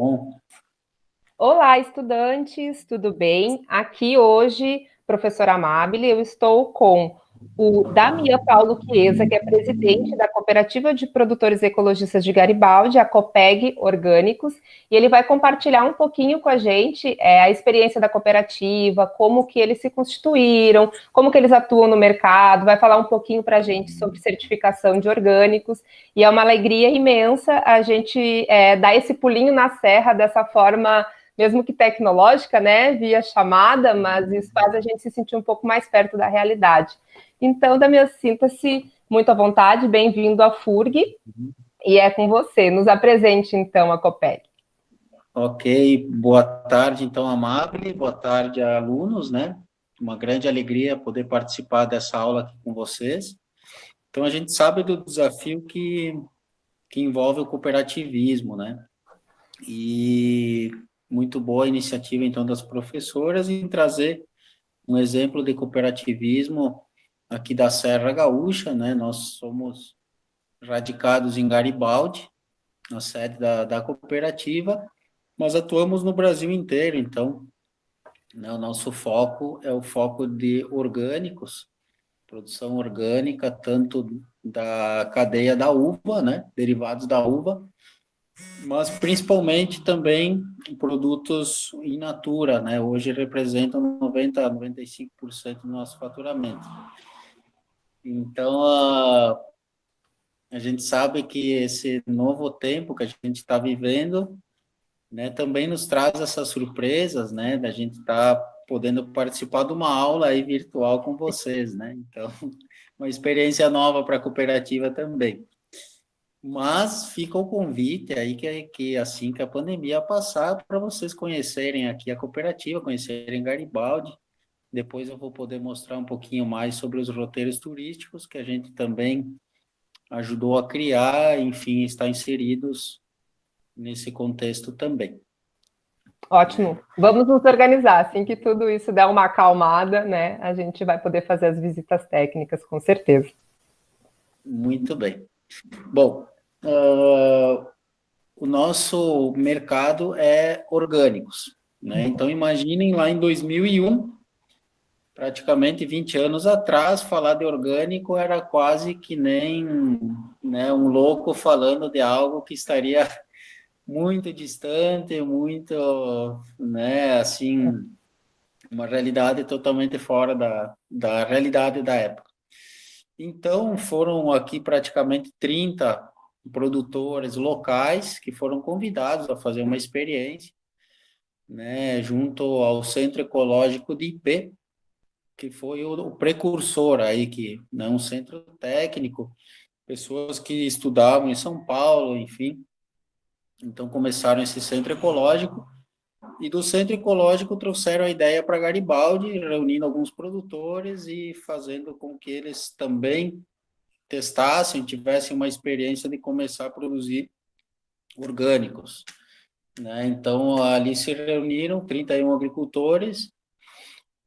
bom? Olá, estudantes, tudo bem? Aqui hoje, professora Amabile, eu estou com o Damian Paulo Chiesa, que é presidente da Cooperativa de Produtores Ecologistas de Garibaldi, a Copeg Orgânicos, e ele vai compartilhar um pouquinho com a gente a experiência da cooperativa, como que eles se constituíram, como que eles atuam no mercado, vai falar um pouquinho para a gente sobre certificação de orgânicos, e é uma alegria imensa a gente dar esse pulinho na serra dessa forma mesmo que tecnológica, né, via chamada, mas isso faz a gente se sentir um pouco mais perto da realidade. Então, Damian, sinta-se muito à vontade, bem-vindo à FURG, e é com você. Nos apresente, então, a Copec. Ok, boa tarde, então, Amable, boa tarde, alunos, né? Uma grande alegria poder participar dessa aula aqui com vocês. Então, a gente sabe do desafio que envolve o cooperativismo, né? E muito boa a iniciativa, então, das professoras em trazer um exemplo de cooperativismo aqui da Serra Gaúcha, né? Nós somos radicados em Garibaldi, na sede da cooperativa, nós atuamos no Brasil inteiro, então, né, o nosso foco é o foco de orgânicos, produção orgânica, tanto da cadeia da uva, né, derivados da uva, mas principalmente também produtos in natura, né, hoje representam 95% do nosso faturamento. Então, a gente sabe que esse novo tempo que a gente está vivendo, né, também nos traz essas surpresas, né, da gente estar podendo participar de uma aula aí virtual com vocês, né, então, uma experiência nova para a cooperativa também. Mas fica o convite aí que assim que a pandemia passar, para vocês conhecerem aqui a cooperativa, conhecerem Garibaldi, depois eu vou poder mostrar um pouquinho mais sobre os roteiros turísticos que a gente também ajudou a criar, enfim, está inseridos nesse contexto também. Ótimo. Vamos nos organizar. Assim que tudo isso der uma acalmada, né, a gente vai poder fazer as visitas técnicas, com certeza. Muito bem. Bom, o nosso mercado é orgânicos, né? Então, imaginem lá em 2001, praticamente 20 anos atrás, falar de orgânico era quase que nem, né, um louco falando de algo que estaria muito distante, muito, né, assim, uma realidade totalmente fora da realidade da época. Então, foram aqui praticamente 30 produtores locais que foram convidados a fazer uma experiência, né, junto ao Centro Ecológico de IP, que foi o precursor aí, que, né, um centro técnico, pessoas que estudavam em São Paulo, enfim. Então, começaram esse centro ecológico, e do centro ecológico trouxeram a ideia para Garibaldi, reunindo alguns produtores e fazendo com que eles também testassem, tivessem uma experiência de começar a produzir orgânicos, né? Então, ali se reuniram 31 agricultores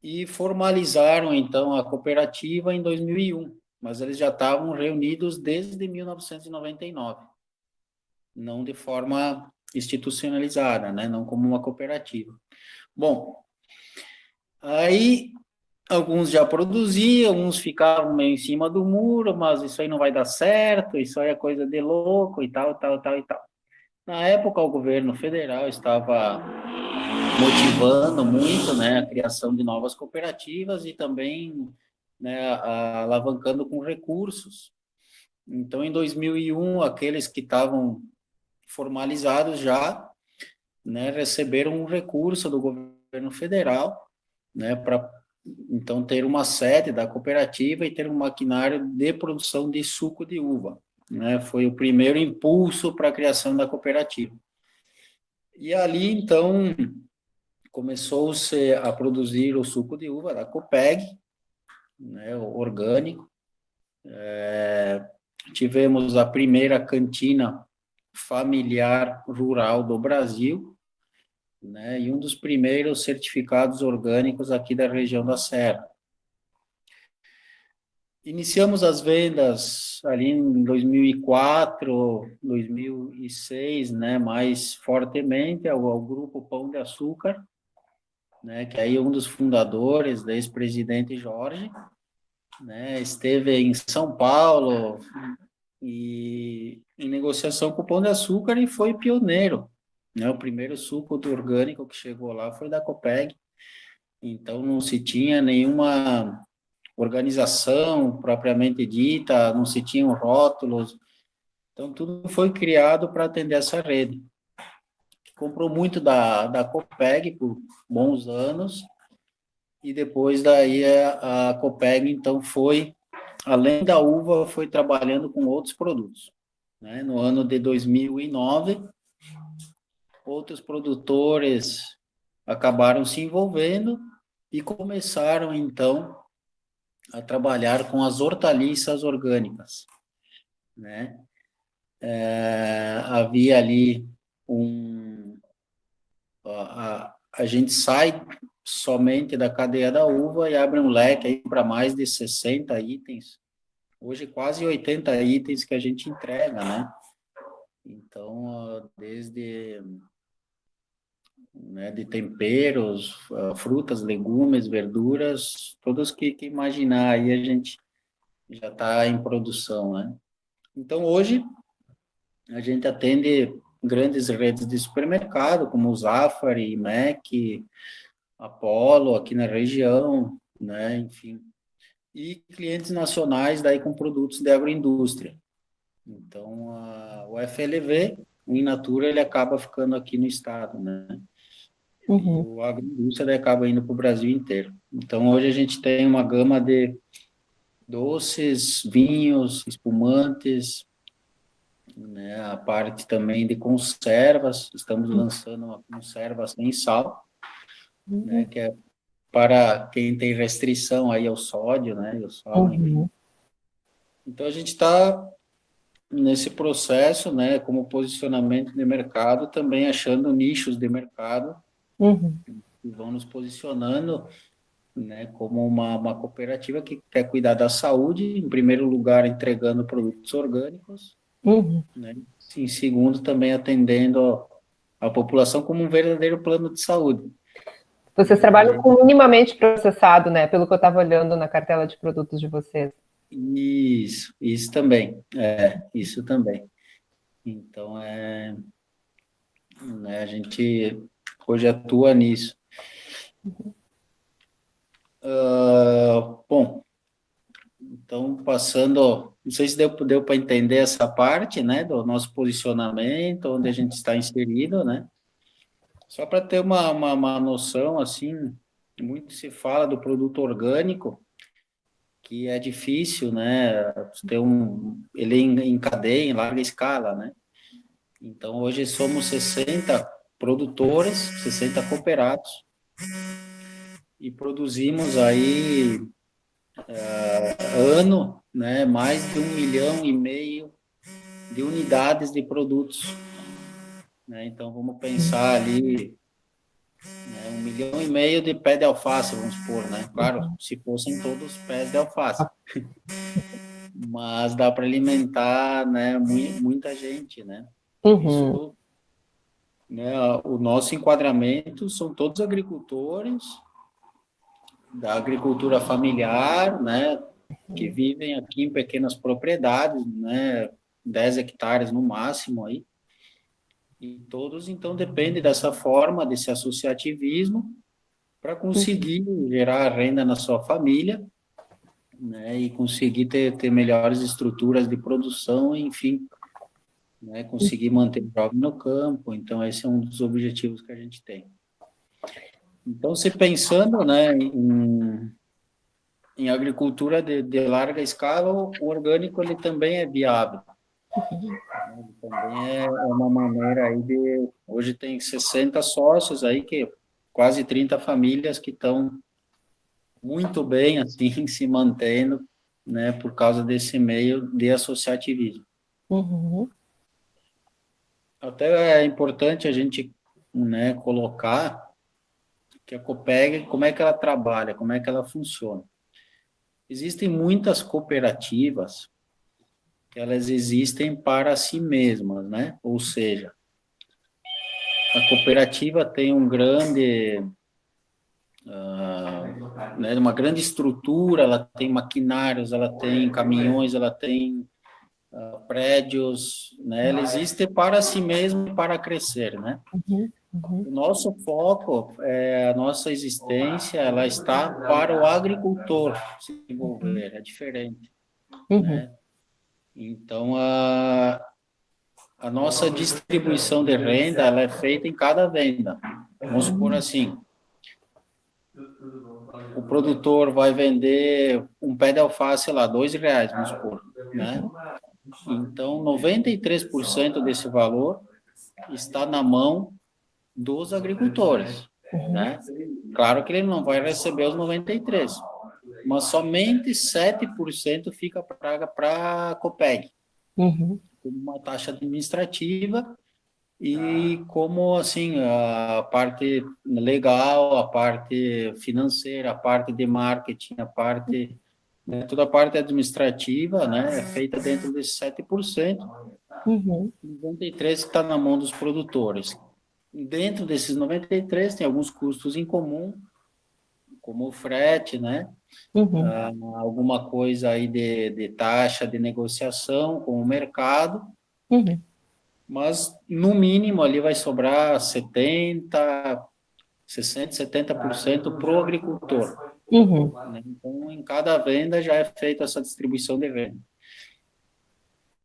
e formalizaram, então, a cooperativa em 2001, mas eles já estavam reunidos desde 1999, não de forma institucionalizada, né? Não como uma cooperativa. Bom, aí alguns já produziam, uns ficavam meio em cima do muro, mas isso aí não vai dar certo, isso aí é coisa de louco e tal, tal, tal e tal. Na época, o governo federal estava motivando muito, né, a criação de novas cooperativas e também, né, alavancando com recursos. Então, em 2001, aqueles que estavam formalizados já, né, receberam um recurso do governo federal, né, para então ter uma sede da cooperativa e ter um maquinário de produção de suco de uva, né? Foi o primeiro impulso para a criação da cooperativa. E ali, então, começou-se a produzir o suco de uva da Copeg, né, orgânico. Tivemos a primeira cantina familiar rural do Brasil, né, e um dos primeiros certificados orgânicos aqui da região da Serra. Iniciamos as vendas ali em 2004, 2006, né, mais fortemente ao Grupo Pão de Açúcar, né, que aí um dos fundadores, da ex-presidente Jorge, né, esteve em São Paulo e em negociação com o Pão de Açúcar e foi pioneiro, né, o primeiro suco do orgânico que chegou lá foi da Copeg, então não se tinha nenhuma organização propriamente dita, não se tinham rótulos, então tudo foi criado para atender essa rede. Comprou muito da Copeg por bons anos, e depois daí a Copeg, então, foi, além da uva, foi trabalhando com outros produtos. Né? No ano de 2009, outros produtores acabaram se envolvendo e começaram, então, a trabalhar com as hortaliças orgânicas, né? Havia ali a gente sai somente da cadeia da uva e abre um leque aí para mais de 60 itens, hoje quase 80 itens que a gente entrega, né? Então, desde, né, de temperos, frutas, legumes, verduras, todos que imaginar aí a gente já está em produção, né? Então, hoje, a gente atende grandes redes de supermercado, como o Zafari, Mac, Apollo, aqui na região, né, enfim. E clientes nacionais, daí com produtos de agroindústria. Então, o FLV, o In Natura, ele acaba ficando aqui no estado, né? E Uhum. o agroindústria daí acaba indo para o Brasil inteiro. Então, hoje a gente tem uma gama de doces, vinhos, espumantes, né, a parte também de conservas, estamos lançando uma conserva sem sal, né, Uhum. que é para quem tem restrição aí ao sódio, né, e ao sal, enfim. Uhum. Então, a gente está nesse processo, né, como posicionamento de mercado, também achando nichos de mercado Uhum. que vão nos posicionando, né, como uma cooperativa que quer cuidar da saúde, em primeiro lugar, entregando produtos orgânicos, Uhum. né, em segundo, também atendendo a população como um verdadeiro plano de saúde. Vocês Né, trabalham com minimamente processado, né? Pelo que eu estava olhando na cartela de produtos de vocês. isso também, isso também. Então, né, a gente hoje atua nisso. Bom, então passando, não sei se deu para entender essa parte, né, do nosso posicionamento, onde a gente está inserido, né? Só para ter uma noção, assim, muito se fala do produto orgânico, que é difícil, né, ter ele em cadeia, em larga escala, né? Então, hoje somos 60 produtores, 60 cooperados, e produzimos aí, ano, né, mais de 1,5 milhão de unidades de produtos, né? Então, vamos pensar ali, né, 1,5 milhão de pé de alface, vamos supor, né? Claro, se fossem todos pés de alface, mas dá para alimentar, né, muita gente, né? Uhum. Isso, né, o nosso enquadramento são todos agricultores da agricultura familiar, né, que vivem aqui em pequenas propriedades, né, 10 hectares no máximo aí, e todos então dependem dessa forma, desse associativismo, para conseguir gerar renda na sua família, né, e conseguir ter melhores estruturas de produção, enfim, né, conseguir manter o jovem no campo. Então, esse é um dos objetivos que a gente tem. Então, se pensando, né, em agricultura de larga escala, o orgânico ele também é viável. Ele também é uma maneira aí de... Hoje tem 60 sócios aí, que quase 30 famílias que estão muito bem, assim, se mantendo, né, por causa desse meio de associativismo. Uhum. Até é importante a gente, né, colocar que a Copeg, como é que ela trabalha, como é que ela funciona. existem muitas cooperativas que elas existem para si mesmas, né? Ou seja, a cooperativa tem um grande, né, uma grande estrutura, ela tem maquinários, ela tem caminhões, ela tem prédios, né? Ela existe para si mesma e para crescer, né? Uhum, uhum, O nosso foco, a nossa existência, ela está para o agricultor se desenvolver, é diferente, uhum, né? Então, a nossa distribuição de renda, ela é feita em cada venda. Vamos supor assim, o produtor vai vender um pé de alface lá, R$ 2, vamos supor, né? Então, 93% desse valor está na mão dos agricultores, né? Claro que ele não vai receber os 93, mas somente 7% fica para a Copeg, uhum, como uma taxa administrativa e como, assim, a parte legal, a parte financeira, a parte de marketing, a parte, né, toda a parte administrativa, né, é feita dentro desses 7%, uhum, 93% que está na mão dos produtores. Dentro desses 93 tem alguns custos em comum, como o frete, né? uhum, Alguma coisa aí de taxa de negociação com o mercado, uhum, mas no mínimo ali vai sobrar 60, 70% para o agricultor, uhum, né? Então, em cada venda já é feita essa distribuição de renda.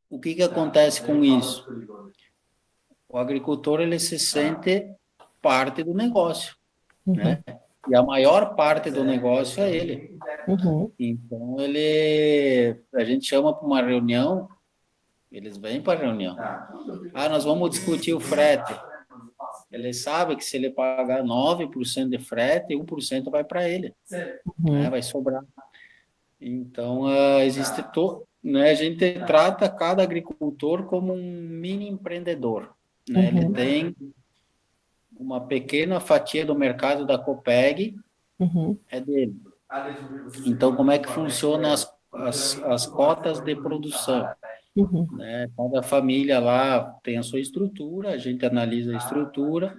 O que que acontece com isso? O agricultor, ele se sente parte do negócio, uhum, né? E a maior parte do negócio é ele. uhum, Então, a gente chama para uma reunião, eles vêm para a reunião. Nós vamos discutir o frete. Ele sabe que se ele pagar 9% de frete, 1% vai para ele, né? uhum, Vai sobrar. Então, né, a gente trata cada agricultor como um mini empreendedor, né? Ele uhum, tem uma pequena fatia do mercado da Copeg, uhum, é dele. Então, como é que funciona as cotas de produção? uhum, Né? Cada família lá tem a sua estrutura, a gente analisa a estrutura,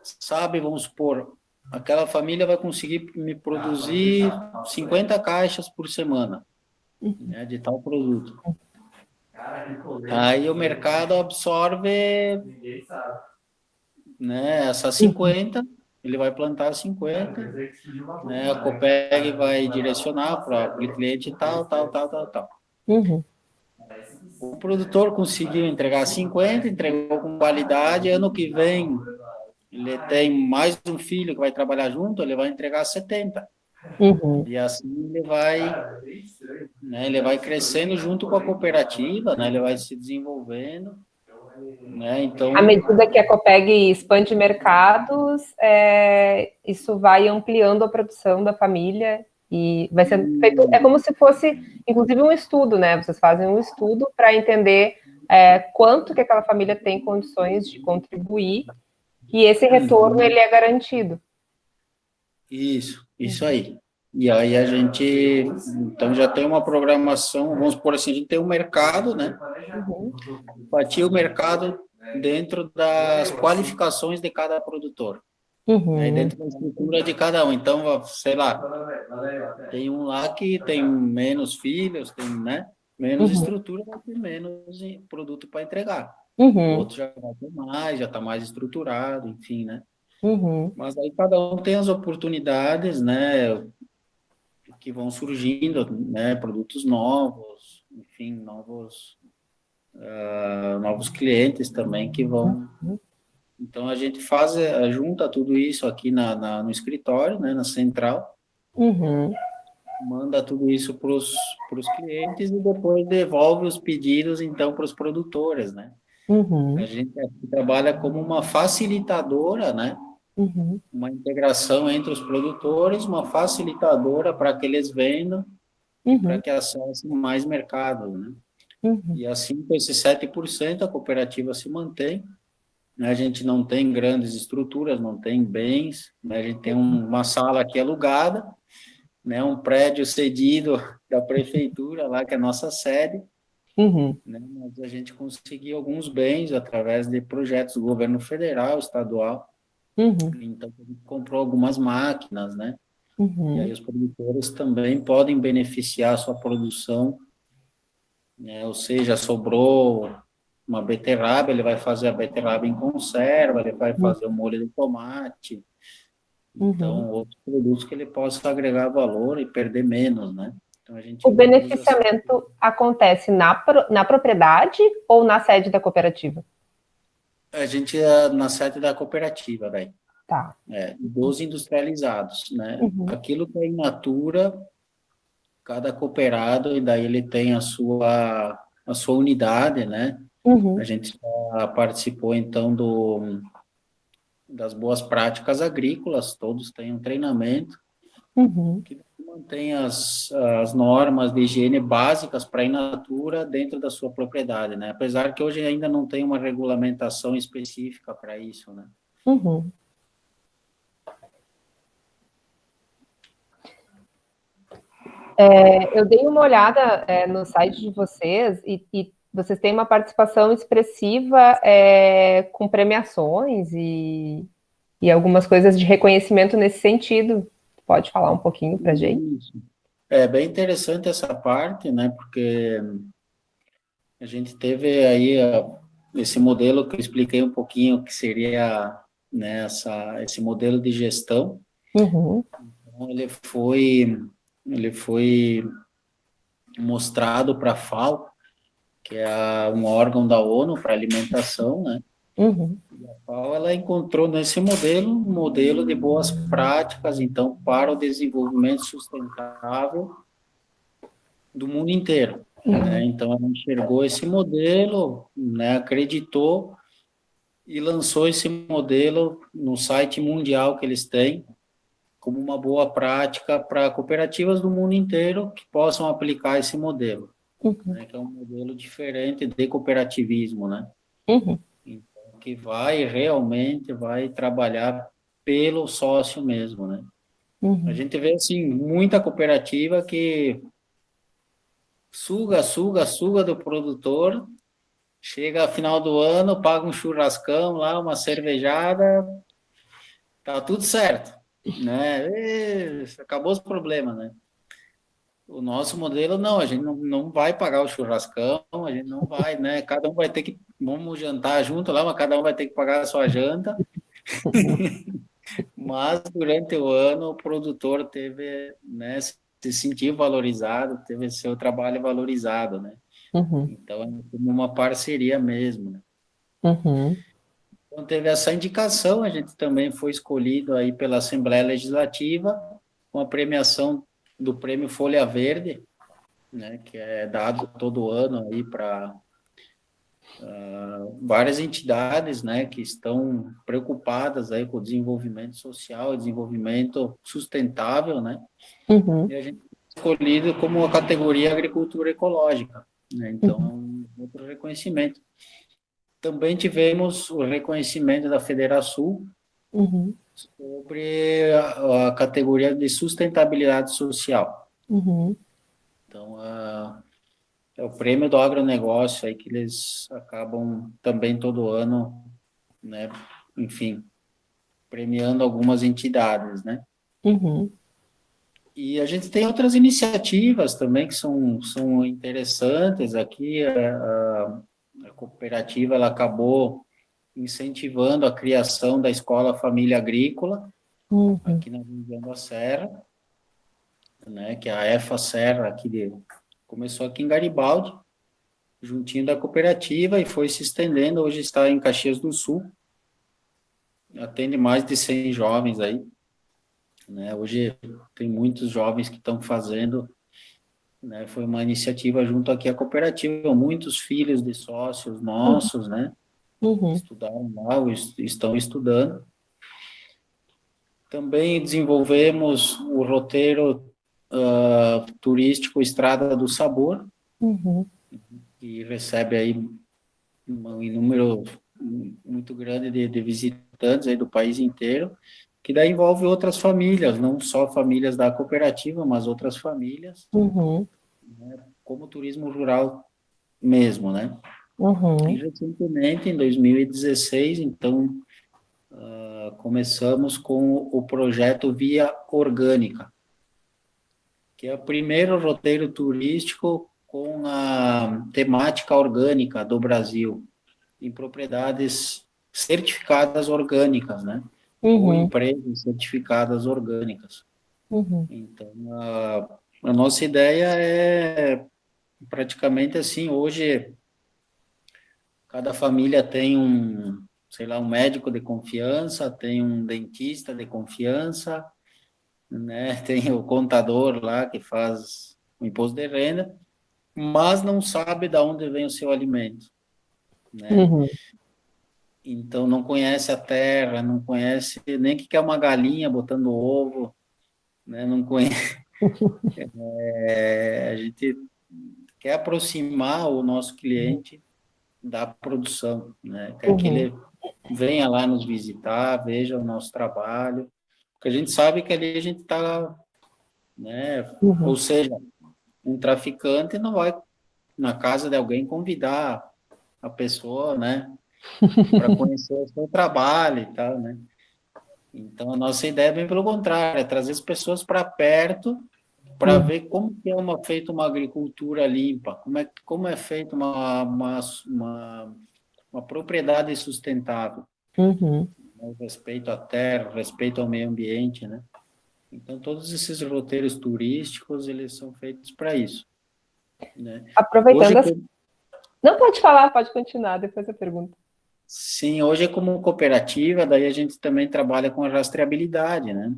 sabe, vamos supor, aquela família vai conseguir me produzir 50 caixas por semana, uhum, né, de tal produto. Aí o mercado absorve, né, essas uhum, 50, ele vai plantar 50, né, a Copeg vai direcionar para o cliente tal, tal, tal, tal, tal. uhum, O produtor conseguiu entregar 50, entregou com qualidade, ano que vem ele tem mais um filho que vai trabalhar junto, ele vai entregar 70. uhum. E assim ele vai crescendo junto com a cooperativa, né, ele vai se desenvolvendo, né, À então, medida que a Copeg expande mercados, isso vai ampliando a produção da família e vai sendo feito. É como se fosse, inclusive, um estudo, né? Vocês fazem um estudo para entender quanto que aquela família tem condições de contribuir e esse retorno ele é garantido. isso aí. E aí a gente, então já tem uma programação, vamos por assim, a gente tem um mercado, né, Uhum, batia o mercado dentro das qualificações de cada produtor, né, uhum, dentro da estrutura de cada um. Então, sei lá, tem um lá que tem menos filhos, tem, né, menos uhum, estrutura, vai ter menos produto para entregar. O uhum, outro já vai ter mais, já está mais estruturado, enfim, né? uhum, Mas aí cada um tem as oportunidades, né, que vão surgindo, né, produtos novos, enfim, novos clientes também que vão. Então a gente junta tudo isso aqui no escritório, né, na central, uhum, manda tudo isso para os clientes e depois devolve os pedidos, então, para os produtores, né? A uhum, gente aqui trabalha como uma facilitadora, né? uhum, Uma integração entre os produtores, uma facilitadora para que eles vendam e para uhum, que acessem mais mercado, né? uhum, E assim, com esses 7%, a cooperativa se mantém, né? A gente não tem grandes estruturas, não tem bens, né? A gente tem uma sala aqui alugada, né, um prédio cedido da prefeitura lá, que é a nossa sede, Uhum, né, mas a gente conseguiu alguns bens através de projetos do governo federal, estadual, uhum, então a gente comprou algumas máquinas, né, e aí uhum, os produtores também podem beneficiar a sua produção, né, ou seja, sobrou uma beterraba, ele vai fazer a beterraba em conserva, ele vai uhum, fazer o molho de tomate, uhum. então outros produtos que ele possa agregar valor e perder menos, né? Então a O gente usa assim, beneficiamento acontece na propriedade ou na sede da cooperativa? a gente na sede da cooperativa, daí, Tá. dos industrializados, né? Uhum, Aquilo que é in natura, cada cooperado, e daí ele tem a sua unidade, né? A uhum, gente já participou, então, das boas práticas agrícolas, todos têm um treinamento uhum. que mantém as normas de higiene básicas para a in natura dentro da sua propriedade, né? Apesar que hoje ainda não tem uma regulamentação específica para isso, né? Uhum. Eu dei uma olhada no site de vocês e vocês têm uma participação expressiva com premiações e algumas coisas de reconhecimento nesse sentido. Pode falar um pouquinho para a gente? Isso. É bem interessante essa parte, né? Porque a gente teve aí esse modelo que eu expliquei um pouquinho que seria, né, esse modelo de gestão. Uhum, Então, ele foi mostrado para a FAO, que é um órgão da ONU para alimentação, né? uhum, A FAO, ela encontrou nesse modelo um modelo de boas práticas, então, para o desenvolvimento sustentável do mundo inteiro, né? uhum, Então, ela enxergou esse modelo, né? Acreditou e lançou esse modelo no site mundial que eles têm, como uma boa prática para cooperativas do mundo inteiro que possam aplicar esse modelo, uhum, né? Que é um modelo diferente de cooperativismo, né? uhum, Então, que realmente vai trabalhar pelo sócio mesmo, né? A uhum. gente vê, assim, muita cooperativa que suga, suga, suga do produtor, chega final do ano, paga um churrascão lá, uma cervejada, tá tudo certo, né? Acabou os problemas, né? O nosso modelo, não, a gente não vai pagar o churrascão, a gente não vai, né? Cada um vai ter que, vamos jantar junto lá, mas cada um vai ter que pagar a sua janta, mas durante o ano o produtor teve, né, se sentiu valorizado, teve seu trabalho valorizado, né? Uhum, Então, é como uma parceria mesmo, né? uhum, Então, teve essa indicação, a gente também foi escolhido aí pela Assembleia Legislativa, com a premiação do Prêmio Folha Verde, né, que é dado todo ano aí para várias entidades, né, que estão preocupadas aí com o desenvolvimento social, desenvolvimento sustentável, né, uhum, e a gente foi escolhido como a categoria agricultura ecológica, né, então é uhum, um outro reconhecimento. Também tivemos o reconhecimento da Federação uhum, sobre a categoria de sustentabilidade social. uhum, Então, é o prêmio do agronegócio aí que eles acabam também todo ano, né, enfim, premiando algumas entidades, né? uhum, E a gente tem outras iniciativas também que são interessantes. Aqui a cooperativa ela acabou incentivando a criação da Escola Família Agrícola uhum, aqui na região da Serra, né? Que é a EFA Serra aqui começou aqui em Garibaldi, juntinho da cooperativa e foi se estendendo. Hoje está em Caxias do Sul, atende mais de 100 jovens aí, né? Hoje tem muitos jovens que estão fazendo, né? Foi uma iniciativa junto aqui à cooperativa, muitos filhos de sócios nossos, né? uhum, Estudaram lá, ou estão estudando. Também desenvolvemos o roteiro turístico Estrada do Sabor, uhum, que recebe aí um número muito grande de visitantes aí do país inteiro. que daí envolve outras famílias, não só famílias da cooperativa, mas outras famílias, como turismo rural mesmo, né? E recentemente, em 2016, então, começamos com o projeto Via Orgânica, que é o primeiro roteiro turístico com a temática orgânica do Brasil, em propriedades certificadas orgânicas, né? Ou empresas certificadas orgânicas. Então, a nossa ideia é praticamente assim, hoje cada família tem um, sei lá, um médico de confiança, tem um dentista de confiança, né? Tem o contador lá que faz o imposto de renda, mas não sabe de onde vem o seu alimento, né? Então não conhece a terra, não conhece nem o que é uma galinha botando ovo, né? Não conhece. A gente quer aproximar o nosso cliente da produção, né? Quer que ele venha lá nos visitar, veja o nosso trabalho, porque a gente sabe que ali a gente está, né? Ou seja, um traficante não vai na casa de alguém convidar a pessoa, né? Para conhecer o seu trabalho e tal, né? Então, a nossa ideia é bem pelo contrário, é trazer as pessoas para perto para ver como que é feita uma agricultura limpa, como é feita uma propriedade sustentável, né? Respeito à terra, respeito ao meio ambiente, né? Então, todos esses roteiros turísticos, eles são feitos para isso, né? Aproveitando Hoje, as... Não, pode falar, pode continuar, depois eu pergunto. sim, hoje é como cooperativa, daí a gente também trabalha com a rastreabilidade, né?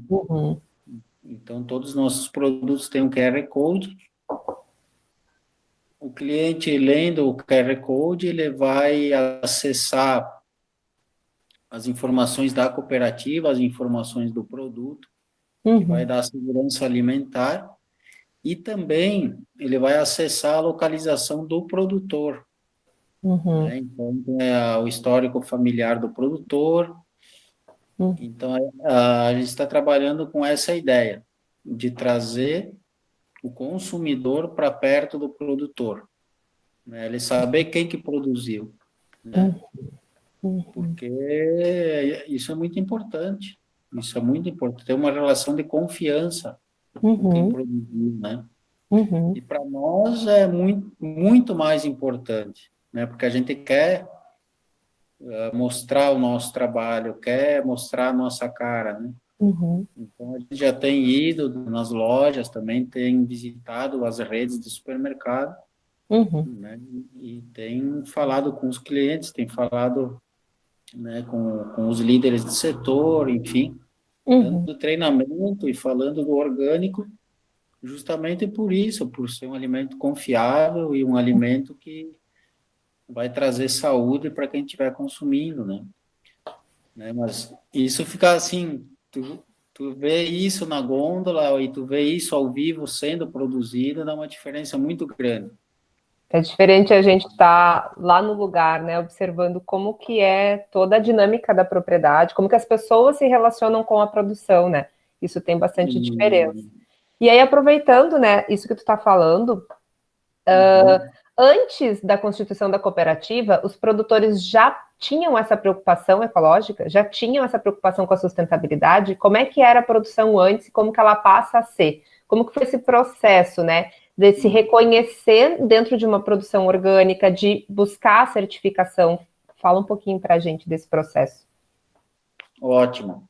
Então, todos os nossos produtos têm um QR Code. O cliente, lendo o QR Code, ele vai acessar as informações da cooperativa, as informações do produto, que vai dar segurança alimentar, e também ele vai acessar a localização do produtor, né? Então, é o histórico familiar do produtor. Então, a gente está trabalhando com essa ideia de trazer o consumidor para perto do produtor, né? Ele saber quem que produziu, né? Porque isso é muito importante. Isso é muito importante. Ter uma relação de confiança com quem produziu, né? E para nós é muito, muito mais importante, né? Porque a gente quer mostrar o nosso trabalho, quer mostrar a nossa cara, né? Então, a gente já tem ido nas lojas, também tem visitado as redes de supermercado, né? E tem falado com os clientes, tem falado, né, com os líderes do setor, enfim, dando treinamento e falando do orgânico, justamente por isso, por ser um alimento confiável e um alimento que vai trazer saúde para quem estiver consumindo, né? Mas isso fica assim, tu vê isso na gôndola e tu vê isso ao vivo sendo produzido, dá uma diferença muito grande. É diferente a gente estar lá no lugar, né, observando como que é toda a dinâmica da propriedade, como que as pessoas se relacionam com a produção, né? Isso tem bastante diferença. E aí, aproveitando, né, isso que tu está falando, antes da constituição da cooperativa, os produtores já tinham essa preocupação ecológica, já tinham essa preocupação com a sustentabilidade? Como é que era a produção antes e como que ela passa a ser? Como que foi esse processo, né, de se reconhecer dentro de uma produção orgânica, de buscar a certificação? Fala um pouquinho para a gente desse processo. Ótimo.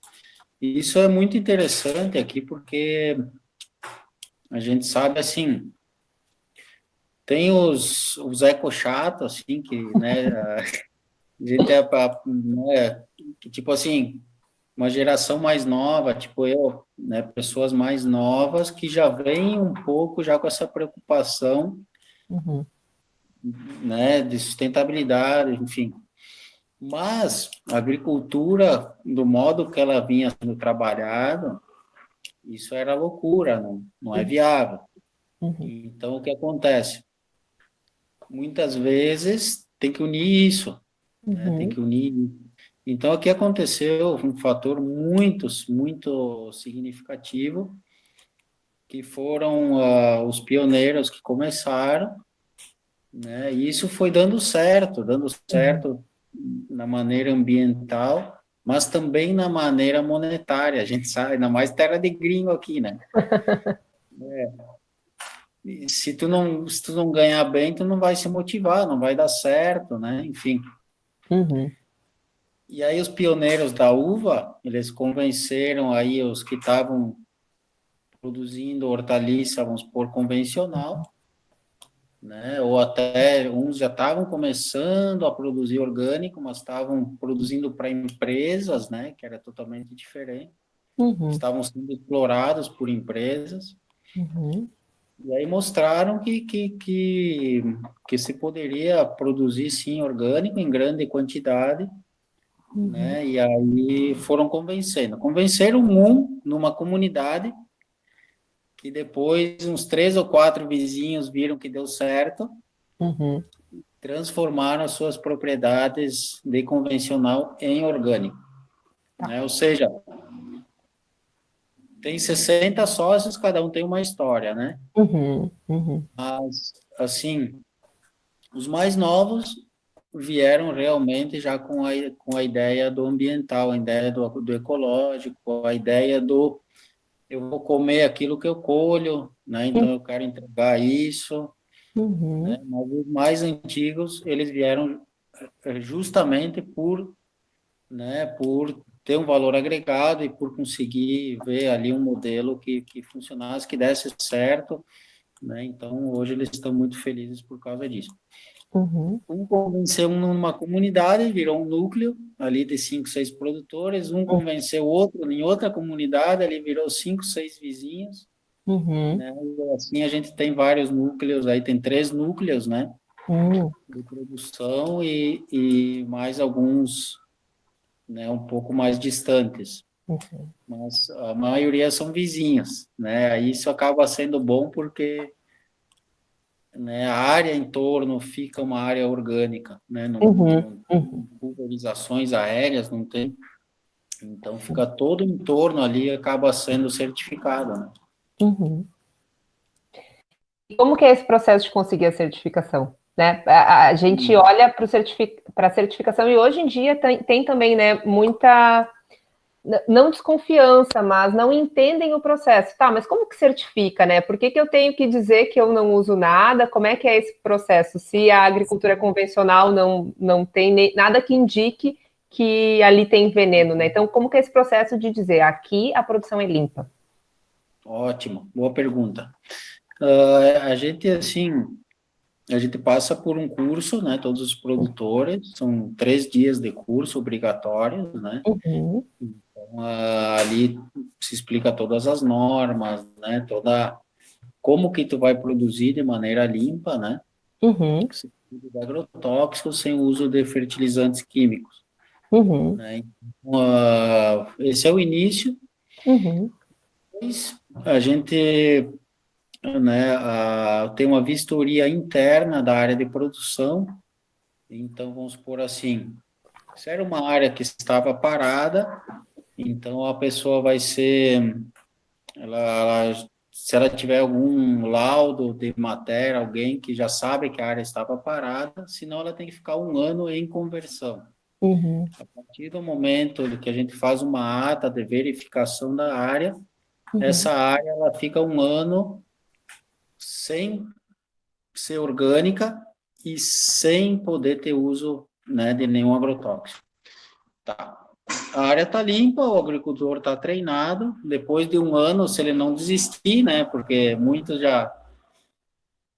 Isso é muito interessante aqui, porque a gente sabe, assim, tem os eco-chatos, assim, que, né, a gente né, que, tipo assim, uma geração mais nova, tipo eu, né, pessoas mais novas que já vêm um pouco já com essa preocupação, né, de sustentabilidade, enfim. Mas a agricultura, do modo que ela vinha sendo trabalhada, isso era loucura, não é viável. Então, o que acontece? Muitas vezes tem que unir isso, né? Tem que unir. Então, aqui aconteceu um fator muito significativo, que foram os pioneiros que começaram, né? E isso foi dando Uhum. certo na maneira ambiental, mas também na maneira monetária. A gente sabe, ainda mais terra de gringo aqui, né? E se tu não ganhar bem, tu não vai se motivar, não vai dar certo, né? Enfim. Uhum. E aí os pioneiros da uva, eles convenceram aí os que estavam produzindo hortaliça, vamos supor, convencional, né? Ou até uns já estavam começando a produzir orgânico, mas estavam produzindo para empresas, né? Que era totalmente diferente. Uhum. Estavam sendo explorados por empresas. Uhum. E aí mostraram que se poderia produzir, sim, orgânico em grande quantidade, Uhum. né? E aí foram convencendo. Convenceram um numa comunidade, que depois uns 3 ou 4 vizinhos viram que deu certo, Uhum. transformaram as suas propriedades de convencional em orgânico, Tá. né? Ou seja, tem 60 sócios, cada um tem uma história, né? Uhum. Uhum. Mas, assim, os mais novos vieram realmente já com a ideia do ambiental, a ideia do ecológico, a ideia do eu vou comer aquilo que eu colho, né? Então eu quero entregar isso, né? Uhum. Mas os mais antigos, eles vieram justamente por ter um valor agregado e por conseguir ver ali um modelo que funcionasse, que desse certo, né? Então hoje eles estão muito felizes por causa disso. Uhum. Um convenceu numa comunidade, virou um núcleo ali de 5, 6 produtores. Um convenceu outro em outra comunidade, ali virou 5, 6 vizinhos, Uhum. né? E assim a gente tem vários núcleos, aí tem 3 núcleos, né? Uhum. De produção e mais alguns, né? Um pouco mais distantes. Uhum. Mas a maioria são vizinhos, né? Aí isso acaba sendo bom porque, né, a área em torno fica uma área orgânica, né? Não, Uhum. não Uhum. tem pulverizações aéreas, não tem. Então fica todo em torno ali acaba sendo certificado, né? Uhum. E como que é esse processo de conseguir a certificação? Né? A gente olha para a certificação e hoje em dia tem também, né, muita não desconfiança, mas não entendem o processo. Tá, mas como que certifica, né? Por que que eu tenho que dizer que eu não uso nada? Como é que é esse processo? Se a agricultura convencional não tem nada que indique que ali tem veneno, né? Então, como que é esse processo de dizer aqui a produção é limpa? Ótimo, boa pergunta. A gente, assim, a gente passa por um curso, né? Todos os produtores, são 3 dias de curso obrigatórios, né? Uhum, Então, ali se explica todas as normas, né? Como que tu vai produzir de maneira limpa, né? uhum, Sem uso de agrotóxicos, sem uso de fertilizantes químicos, uhum, né? Então, esse é o início. uhum, Depois, a gente, né, tem uma vistoria interna da área de produção. Então, vamos supor assim, se era uma área que estava parada, então a pessoa vai ser, se ela tiver algum laudo de matéria, alguém que já sabe que a área estava parada, senão ela tem que ficar um ano em conversão. uhum, A partir do momento que a gente faz uma ata de verificação da área, uhum, essa área ela fica um ano sem ser orgânica e sem poder ter uso, né, de nenhum agrotóxico. Tá. A área está limpa, o agricultor está treinado. Depois de um ano, se ele não desistir, né, porque muitos já,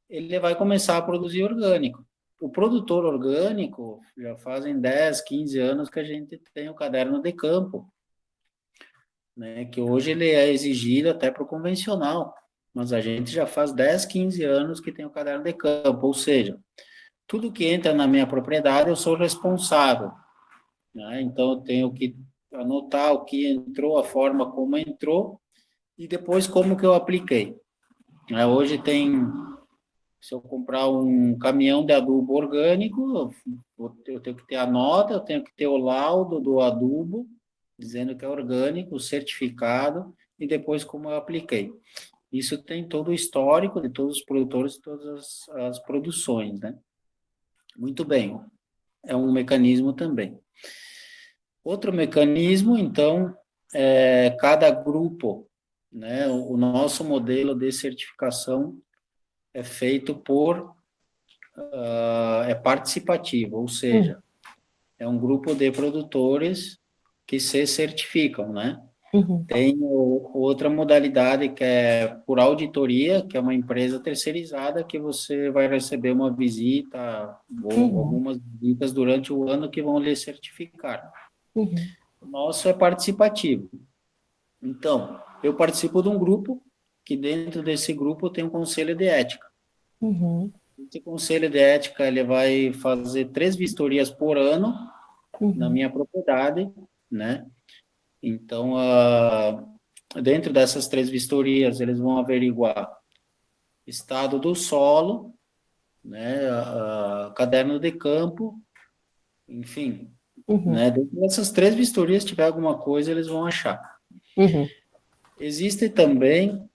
ele vai começar a produzir orgânico. O produtor orgânico já fazem 10, 15 anos que a gente tem o caderno de campo, né, que hoje ele é exigido até para o convencional, mas a gente já faz 10, 15 anos que tem o caderno de campo, ou seja, tudo que entra na minha propriedade eu sou responsável, né? Então eu tenho que anotar o que entrou, a forma como entrou e depois como que eu apliquei, né? Hoje tem Se eu comprar um caminhão de adubo orgânico, eu tenho que ter a nota, eu tenho que ter o laudo do adubo, dizendo que é orgânico, o certificado, e depois como eu apliquei. Isso tem todo o histórico de todos os produtores, todas as produções, né? Muito bem, é um mecanismo também. Outro mecanismo, então, é cada grupo, né? O nosso modelo de certificação é feito é participativo, ou seja, é um grupo de produtores que se certificam, né? Tem outra modalidade que é por auditoria, que é uma empresa terceirizada que você vai receber uma visita ou algumas visitas durante o ano que vão lhe certificar. O nosso é participativo. Então, eu participo de um grupo que dentro desse grupo tem um conselho de ética. Esse conselho de ética ele vai fazer 3 vistorias por ano na minha propriedade, né? Então, dentro dessas 3 vistorias, eles vão averiguar estado do solo, né, caderno de campo, enfim, né, dentro dessas 3 vistorias, se tiver alguma coisa, eles vão achar. Existe também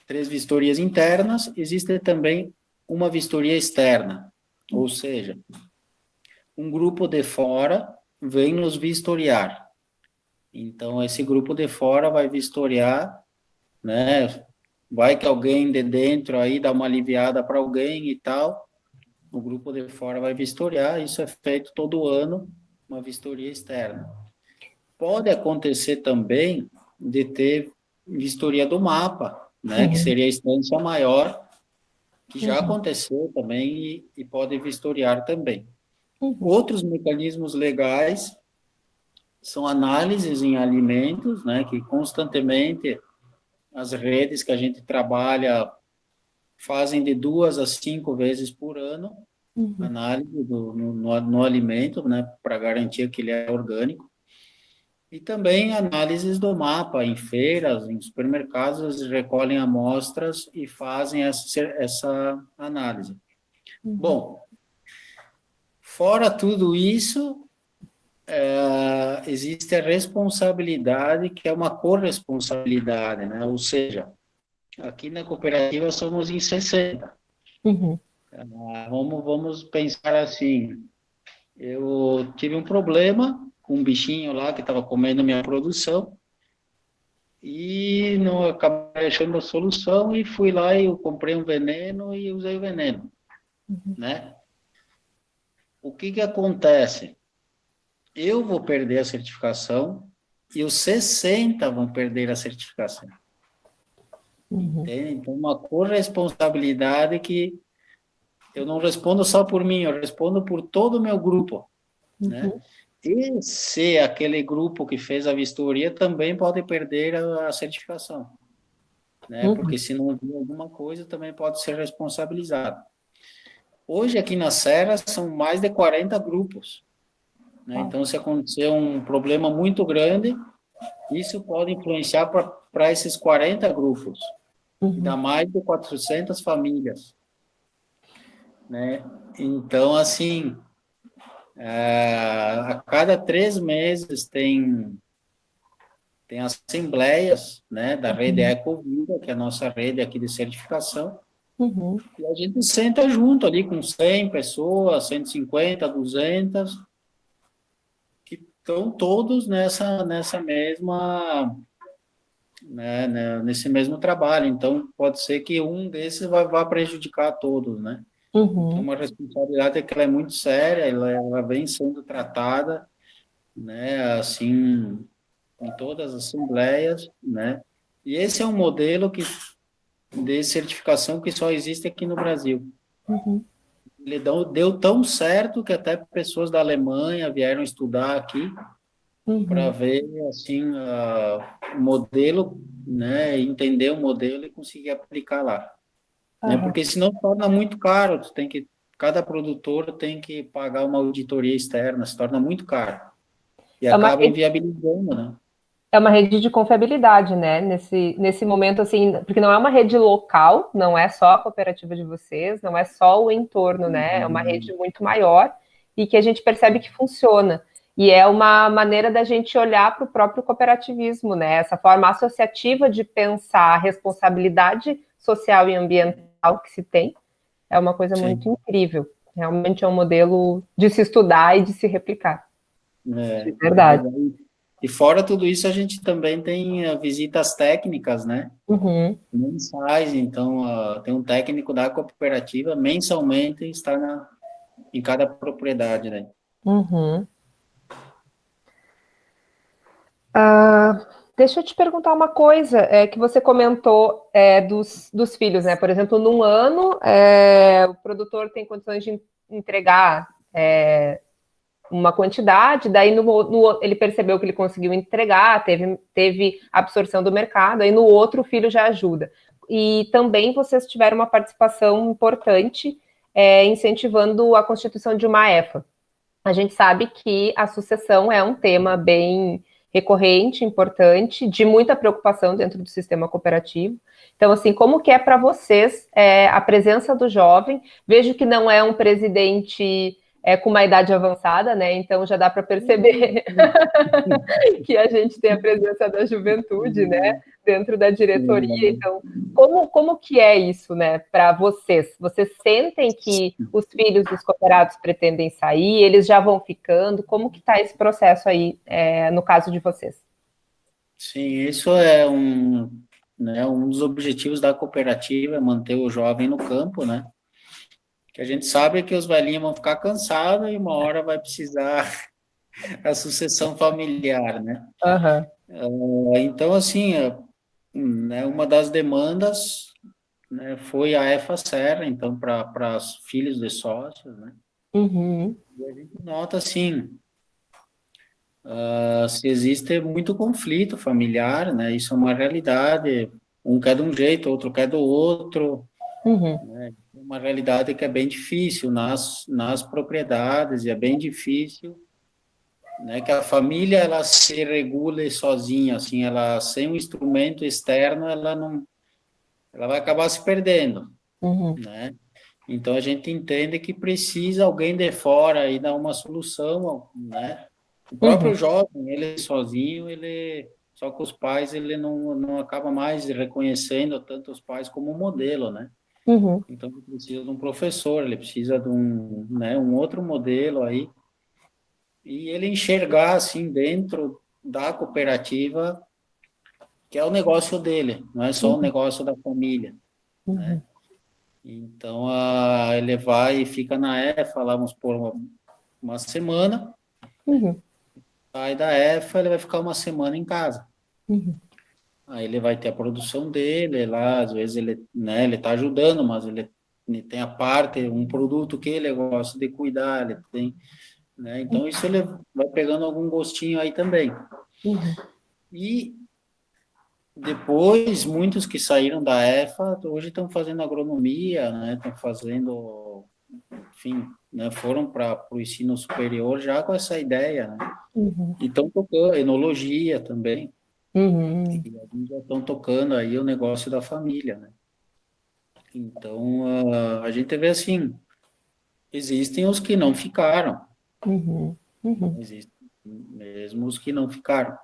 3 vistorias internas, existe também uma vistoria externa, ou seja, um grupo de fora vem nos vistoriar. Então, esse grupo de fora vai vistoriar, né? Vai que alguém de dentro aí dá uma aliviada para alguém e tal. O grupo de fora vai vistoriar. Isso é feito todo ano, uma vistoria externa. Pode acontecer também de ter vistoria do mapa, né? Que seria a instância maior, que já aconteceu também e pode vistoriar também. Outros mecanismos legais são análises em alimentos, né? Que constantemente as redes que a gente trabalha fazem de 2 a 5 vezes por ano análise no alimento, né, para garantir que ele é orgânico. E também análises do mapa em feiras, em supermercados, eles recolhem amostras e fazem essa análise. Bom, fora tudo isso, existe a responsabilidade, que é uma corresponsabilidade, né? Ou seja, aqui na cooperativa somos em 60. Vamos pensar assim, eu tive um problema com um bichinho lá que estava comendo minha produção e não acabei achando a solução e fui lá e eu comprei um veneno e usei o veneno, né? O que que acontece? Eu vou perder a certificação e os 60 vão perder a certificação. Entende? Então, uma corresponsabilidade que eu não respondo só por mim, eu respondo por todo o meu grupo, né? E se aquele grupo que fez a vistoria também pode perder a certificação, né? Porque se não viu alguma coisa, também pode ser responsabilizado. Hoje, aqui na Serra, são mais de 40 grupos, né? Então, se acontecer um problema muito grande, isso pode influenciar para esses 40 grupos, dá mais de 400 famílias, né? Então, assim, a cada 3 meses tem assembleias, né, da rede Ecovida, que é a nossa rede aqui de certificação, e a gente senta junto ali com 100 pessoas, 150, 200, que estão todos nessa mesma, nesse mesmo trabalho. Então, pode ser que um desses vá prejudicar todos, né? Então, uma responsabilidade que ela é muito séria, ela vem sendo tratada, né, assim, em todas as assembleias, né? E esse é um modelo de certificação que só existe aqui no Brasil. Ele deu tão certo que até pessoas da Alemanha vieram estudar aqui para ver assim o modelo, né? Entender o modelo e conseguir aplicar lá, né? Porque senão torna muito caro. Cada produtor tem que pagar uma auditoria externa, se torna muito caro e É uma, acaba inviabilizando, né? É uma rede de confiabilidade, né? Nesse momento, assim, porque não é uma rede local, não é só a cooperativa de vocês, não é só o entorno, né? É uma rede muito maior e que a gente percebe que funciona. E é uma maneira da gente olhar para o próprio cooperativismo, né? Essa forma associativa de pensar a responsabilidade social e ambiental que se tem é uma coisa Sim. muito incrível. Realmente é um modelo de se estudar e de se replicar. De É verdade. verdade. E fora tudo isso, a gente também tem visitas técnicas, né? Uhum, Mensais, então tem um técnico da cooperativa mensalmente está em cada propriedade, né? uhum. Deixa eu te perguntar uma coisa, que você comentou dos filhos, né? Por exemplo, num ano, o produtor tem condições de entregar uma quantidade, daí ele percebeu que ele conseguiu entregar, teve absorção do mercado, aí no outro o filho já ajuda. E também vocês tiveram uma participação importante incentivando a constituição de uma EFA. A gente sabe que a sucessão é um tema bem recorrente, importante, de muita preocupação dentro do sistema cooperativo. Então, assim, como que é para vocês a presença do jovem? Vejo que não é um presidente com uma idade avançada, né? Então já dá para perceber que a gente tem a presença da juventude, né? Dentro da diretoria. Então, como que é isso, né, para vocês? Vocês sentem que os filhos dos cooperados pretendem sair? Eles já vão ficando? Como que está esse processo aí, no caso de vocês? Sim, isso é um dos objetivos da cooperativa, é manter o jovem no campo, né? Que a gente sabe que os velhinhos vão ficar cansados e uma hora vai precisar a sucessão familiar, né? Aham. Então, assim, né, uma das demandas, né, foi a EFA Serra, então, para os filhos de sócios, né? Uhum. E a gente nota, assim, se existe muito conflito familiar, né? Isso é uma realidade. Um quer de um jeito, outro quer do outro, Uhum. né? É uma realidade que é bem difícil nas propriedades, e é bem difícil, né, que a família ela se regule sozinha, assim, ela sem um instrumento externo, ela vai acabar se perdendo, Uhum. né? Então a gente entende que precisa alguém de fora e dar uma solução, né? O próprio Uhum. jovem, ele sozinho, ele só que os pais ele não acaba mais reconhecendo tanto os pais como modelo, né? Uhum. Então ele precisa de um professor, ele precisa de um outro modelo aí e ele enxergar assim dentro da cooperativa que é o negócio dele, não é só o Uhum. negócio da família, né? Uhum. Então, ele vai e fica na EFA, lá, vamos por uma semana, Uhum. sai da EFA, ele vai ficar uma semana em casa. Uhum. Aí ele vai ter a produção dele, lá, às vezes ele, né, ele tá ajudando, mas ele tem a parte, um produto que ele gosta de cuidar, ele tem, né, então isso ele vai pegando algum gostinho aí também. Uhum. E depois, muitos que saíram da EFA, hoje estão fazendo agronomia, né, estão fazendo, enfim, né, foram para o ensino superior já com essa ideia, né? Uhum. E estão tocando enologia também, Uhum. e alguns já estão tocando aí o negócio da família, né? Então, a gente vê assim, existem os que não ficaram, Uhum. Uhum. existem mesmo os que não ficaram.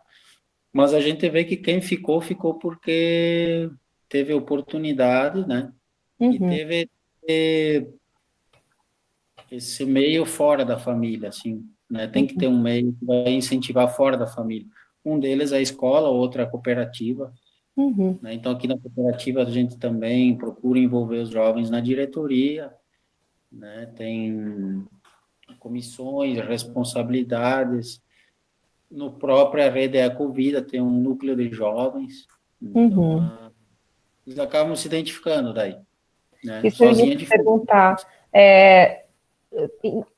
Mas a gente vê que quem ficou, ficou porque teve oportunidade, né? E Uhum. teve esse meio fora da família, assim, né? Tem que ter um meio que vai incentivar fora da família. Um deles é a escola, outro é a cooperativa, Uhum. né? Então, aqui na cooperativa, a gente também procura envolver os jovens na diretoria, né? Tem comissões, responsabilidades. No própria rede Ecovida tem um núcleo de jovens, então, Uhum. eles acabam se identificando daí, né? Isso eu ia Sozinha é te difícil. perguntar. É,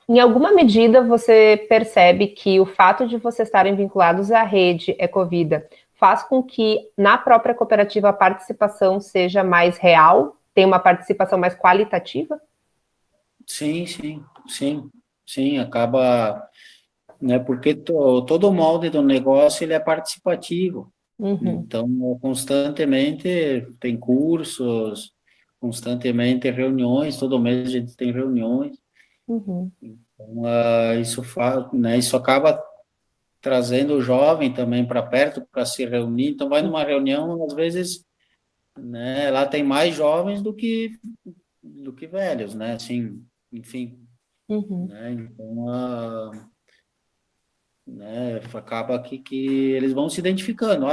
em alguma medida você percebe que o fato de vocês estarem vinculados à rede Ecovida faz com que na própria cooperativa a participação seja mais real, tem uma participação mais qualitativa? Sim, sim, sim, sim, acaba, né? Porque todo o molde do negócio ele é participativo. Então, constantemente tem cursos, constantemente reuniões, todo mês a gente tem reuniões. Então, isso acaba trazendo o jovem também para perto para se reunir. Então, vai numa reunião, às vezes, né, lá tem mais jovens do que velhos, né? Assim, enfim, né? Então, né, acaba que eles vão se identificando.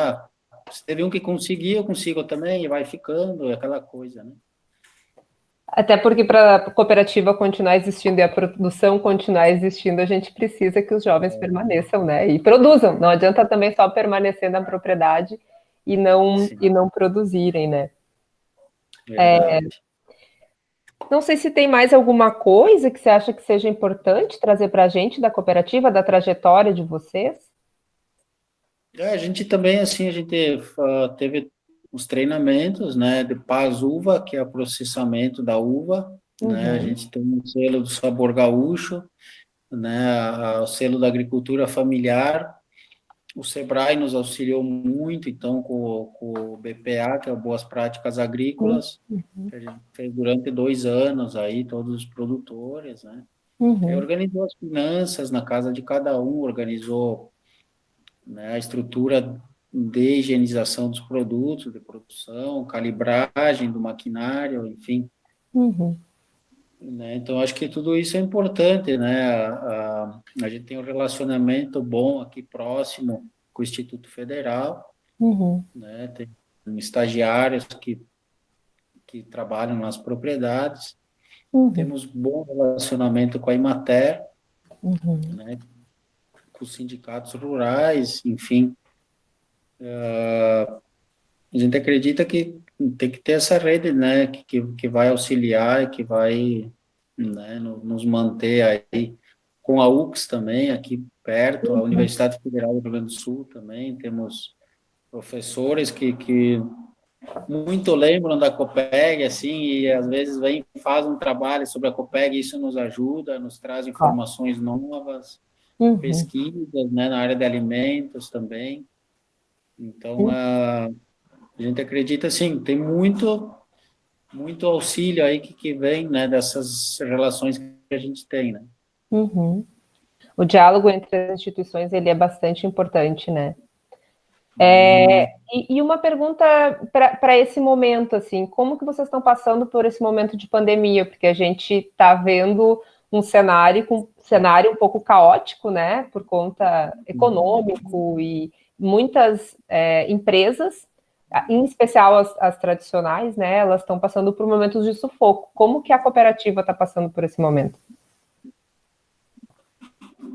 Se teve um que conseguiu, eu consigo também, e vai ficando, é aquela coisa, né? Até porque para a cooperativa continuar existindo e a produção continuar existindo, a gente precisa que os jovens permaneçam, né? E produzam. Não adianta também só permanecer na propriedade e Sim, não produzirem, né? verdade. Não sei se tem mais alguma coisa que você acha que seja importante trazer para a gente da cooperativa, da trajetória de vocês. A gente também, assim, a gente teve os treinamentos, né, de Paz Uva, que é o processamento da uva, né, a gente tem um selo do sabor gaúcho, né, o selo da agricultura familiar. O Sebrae nos auxiliou muito, então, com o BPA, que é o Boas Práticas Agrícolas, que a gente fez durante 2 anos aí, todos os produtores, né. Aí organizou as finanças na casa de cada um, organizou, né, a estrutura de higienização dos produtos, de produção, calibragem do maquinário, enfim. Né? Então, acho que tudo isso é importante, né? A gente tem um relacionamento bom aqui próximo com o Instituto Federal, né? Tem estagiários que trabalham nas propriedades, temos bom relacionamento com a Imater, né? Com os sindicatos rurais, enfim. A gente acredita que tem que ter essa rede, né, que vai auxiliar e que vai, né, nos manter aí, com a UX também, aqui perto, a Universidade Federal do Rio Grande do Sul também, temos professores que muito lembram da Copeg, assim, e às vezes vem e faz um trabalho sobre a Copeg, e isso nos ajuda, nos traz informações novas, pesquisas, né, na área de alimentos também. Então, a gente acredita, assim, tem muito auxílio aí que vem, né, dessas relações que a gente tem, né? O diálogo entre as instituições ele é bastante importante, né? E uma pergunta para esse momento, assim, como que vocês estão passando por esse momento de pandemia? Porque a gente está vendo um cenário um pouco caótico, né, por conta econômico e muitas empresas, em especial as tradicionais, né, elas estão passando por momentos de sufoco. Como que a cooperativa está passando por esse momento?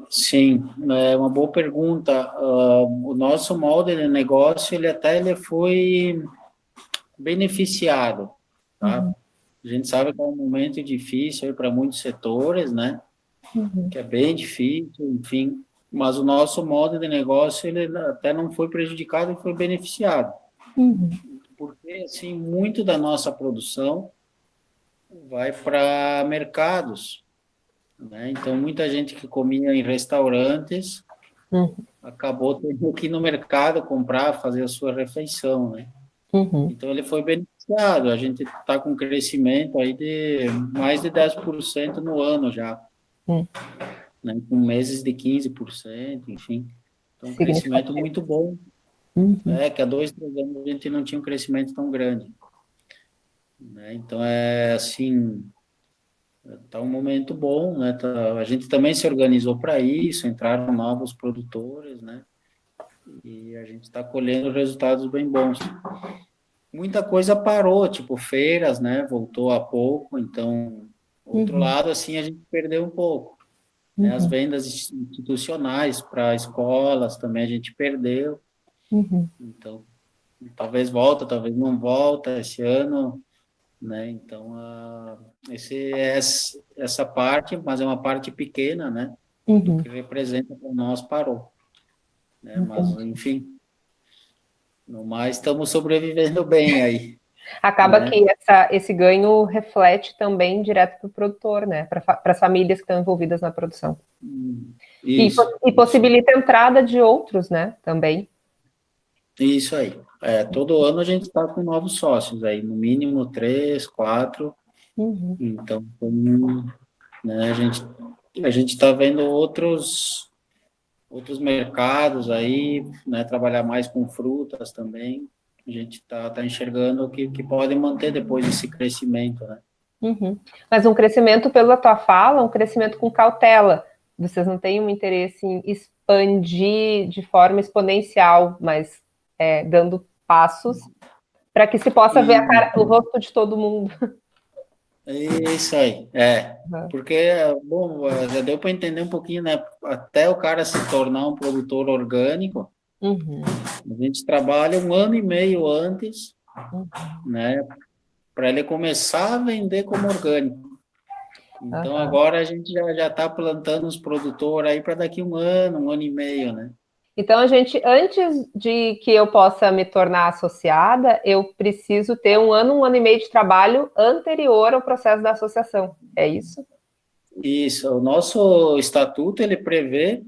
Sim, é uma boa pergunta. O nosso molde de negócio, ele foi beneficiado, tá? A gente sabe que é um momento difícil para muitos setores, né? Que é bem difícil, enfim. Mas o nosso molde de negócio, ele até não foi prejudicado, ele foi beneficiado. Porque, assim, muito da nossa produção vai para mercados, né? Então, muita gente que comia em restaurantes acabou tendo que ir no mercado comprar, fazer a sua refeição, né? Então, ele foi beneficiado. A gente está com um crescimento aí de mais de 10% no ano já, né? Com meses de 15%, enfim. Então, um crescimento Significativo. muito bom. Que há 2, 3 anos a gente não tinha um crescimento tão grande, né? Então, assim, tá um momento bom, né? A gente também se organizou para isso, entraram novos produtores, né? E a gente está colhendo resultados bem bons. Muita coisa parou, tipo feiras, né? Voltou há pouco, então, outro lado, assim, a gente perdeu um pouco, né? As vendas institucionais para escolas também a gente perdeu, então, talvez volta, talvez não volta esse ano, né? Então, essa parte, mas é uma parte pequena, né? Do que representa para nós parou, né? Mas, enfim, no mais, estamos sobrevivendo bem aí, Acaba né? que esse ganho reflete também direto para o produtor, né? Para as famílias que estão envolvidas na produção. Isso, E possibilita a entrada de outros, né, também. isso aí. Todo ano a gente está com novos sócios aí, no mínimo 3, 4. Uhum. Então, né, a gente está vendo outros mercados aí, né, trabalhar mais com frutas também. A gente tá enxergando que podem manter depois esse crescimento, né? Uhum. Mas um crescimento, pela tua fala, um crescimento com cautela. Vocês não têm um interesse em expandir de forma exponencial, mas dando passos para que se possa ver o rosto de todo mundo. Isso aí, porque, bom, já deu para entender um pouquinho, né? Até o cara se tornar um produtor orgânico, Uhum. a gente trabalha 1 ano e meio antes, Uhum. né? Para ele começar a vender como orgânico. Então, Uhum. agora a gente já está plantando os produtores aí para daqui 1 ano e meio, né? Então, antes de que eu possa me tornar associada, eu preciso ter 1 ano e meio de trabalho anterior ao processo da associação. É isso? Isso, o nosso estatuto, ele prevê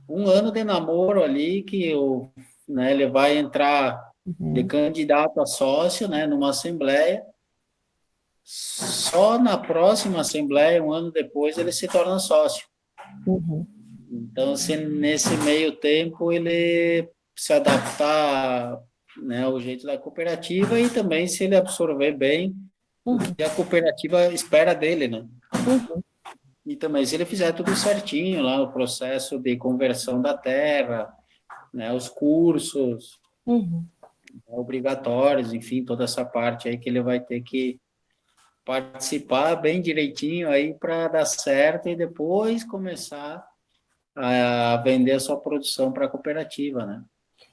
1 ano de namoro ali, né, ele vai entrar de candidato a sócio, né, numa assembleia, só na próxima assembleia, 1 ano depois, ele se torna sócio. Uhum. Então, se nesse meio tempo ele se adaptar, né, ao jeito da cooperativa e também se ele absorver bem o que a cooperativa espera dele, né? Uhum. E também se ele fizer tudo certinho lá, o processo de conversão da terra, né, os cursos Uhum. obrigatórios, enfim, toda essa parte aí que ele vai ter que participar bem direitinho aí para dar certo e depois começar a vender a sua produção para a cooperativa, né?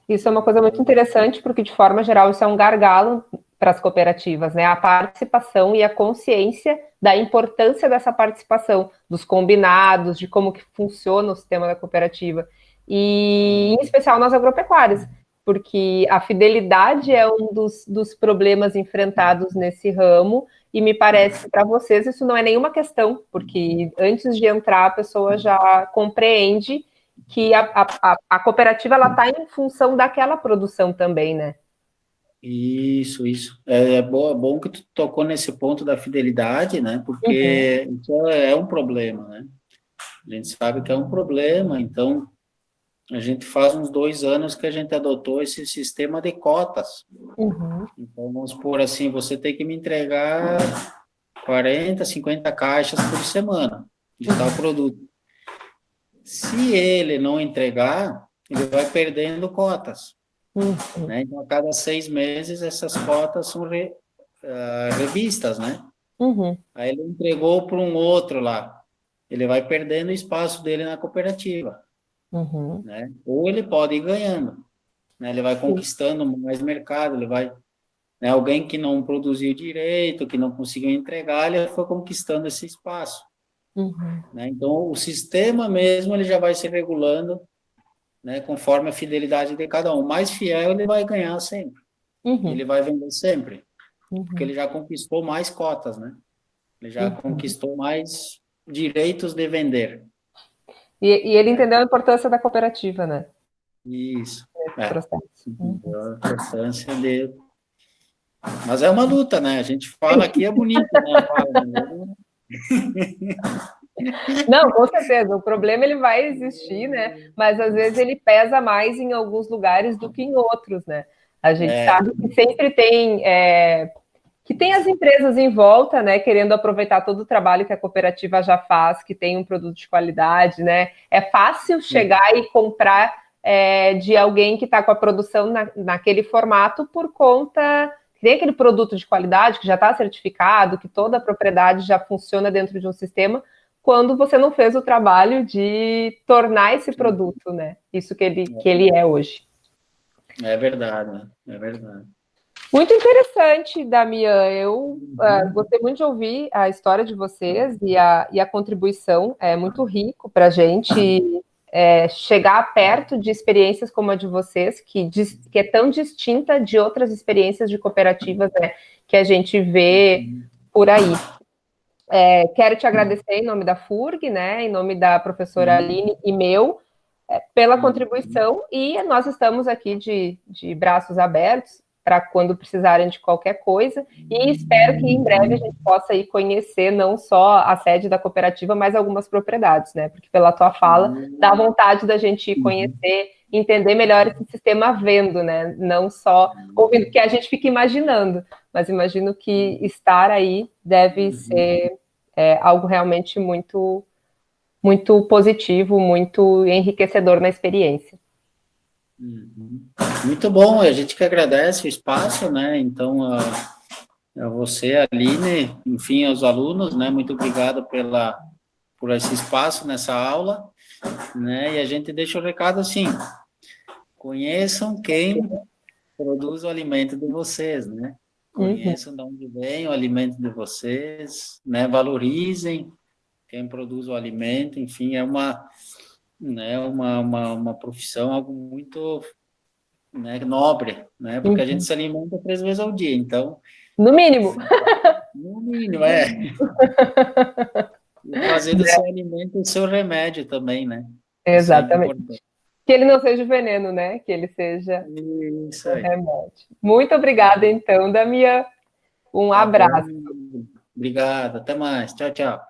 Isso é uma coisa muito interessante, porque, de forma geral, isso é um gargalo para as cooperativas, né? A participação e a consciência da importância dessa participação, dos combinados, de como que funciona o sistema da cooperativa. E, em especial, nas agropecuárias, porque a fidelidade é um dos problemas enfrentados nesse ramo, e me parece que para vocês isso não é nenhuma questão, porque antes de entrar a pessoa já compreende que a cooperativa ela está em função daquela produção também, né? Isso. É bom que tu tocou nesse ponto da fidelidade, né? Uhum. Porque isso é um problema, né? A gente sabe que é um problema, então a gente faz uns 2 anos que a gente adotou esse sistema de cotas. Uhum. Então, vamos supor assim, você tem que me entregar 40, 50 caixas por semana de tal produto. Se ele não entregar, ele vai perdendo cotas. Uhum. Né? Então, a cada 6 meses, essas cotas são revistas, né? Uhum. Aí ele entregou para um outro lá. Ele vai perdendo o espaço dele na cooperativa, Uhum. né? Ou ele pode ir ganhando, né? Ele vai conquistando mais mercado, ele vai, né? Alguém que não produziu direito, que não conseguiu entregar, ele foi conquistando esse espaço, Uhum. né? Então, o sistema mesmo, ele já vai se regulando, né? Conforme a fidelidade de cada um. O mais fiel, ele vai ganhar sempre. Uhum. Ele vai vender sempre, porque Uhum. ele já conquistou mais cotas, né? Ele já Uhum. conquistou mais direitos de vender. E ele Né? entendeu a importância da cooperativa, né? Isso. Nesse processo. Uhum. Entendeu a importância de. Mas é uma luta, né? A gente fala aqui é bonito, né? Não, com certeza. O problema ele vai existir, né? Mas às vezes ele pesa mais em alguns lugares do que em outros, né? A gente sabe que sempre tem que tem as empresas em volta, né, querendo aproveitar todo o trabalho que a cooperativa já faz, que tem um produto de qualidade, né? É fácil chegar e comprar de alguém que está com a produção naquele formato por conta que tem aquele produto de qualidade que já está certificado, que toda a propriedade já funciona dentro de um sistema, quando você não fez o trabalho de tornar esse produto, né? Isso que ele é hoje. É verdade, né? É verdade. Muito interessante, Damian. Eu gostei muito de ouvir a história de vocês e a contribuição. É muito rico para a gente chegar perto de experiências como a de vocês, que é tão distinta de outras experiências de cooperativas, né, que a gente vê por aí. Quero te agradecer em nome da FURG, né, em nome da professora Aline e meu, pela contribuição, e nós estamos aqui de braços abertos para quando precisarem de qualquer coisa, e espero que em breve a gente possa ir conhecer não só a sede da cooperativa, mas algumas propriedades, né, porque pela tua fala, dá vontade da gente ir conhecer, entender melhor esse sistema vendo, né, não só ouvindo, porque a gente fica imaginando, mas imagino que estar aí deve ser algo realmente muito, muito positivo, muito enriquecedor na experiência. Muito bom, a gente que agradece o espaço, né? Então, a você, Aline, enfim, aos alunos, né? Muito obrigado por esse espaço nessa aula, né? E a gente deixa o recado assim: conheçam quem produz o alimento de vocês, né? Conheçam de onde vem o alimento de vocês, né? Valorizem quem produz o alimento, enfim, é uma profissão, algo muito, né, nobre, né? Porque a gente se alimenta 3 vezes ao dia, então... No mínimo. No mínimo, E fazer do seu alimento o seu remédio também, né? Isso é Exatamente. importante. Que ele não seja o veneno, né? Que ele seja Isso o aí. remédio. Muito obrigada, então, Damian. Um Tá abraço. bom. Obrigado, até mais. Tchau, tchau.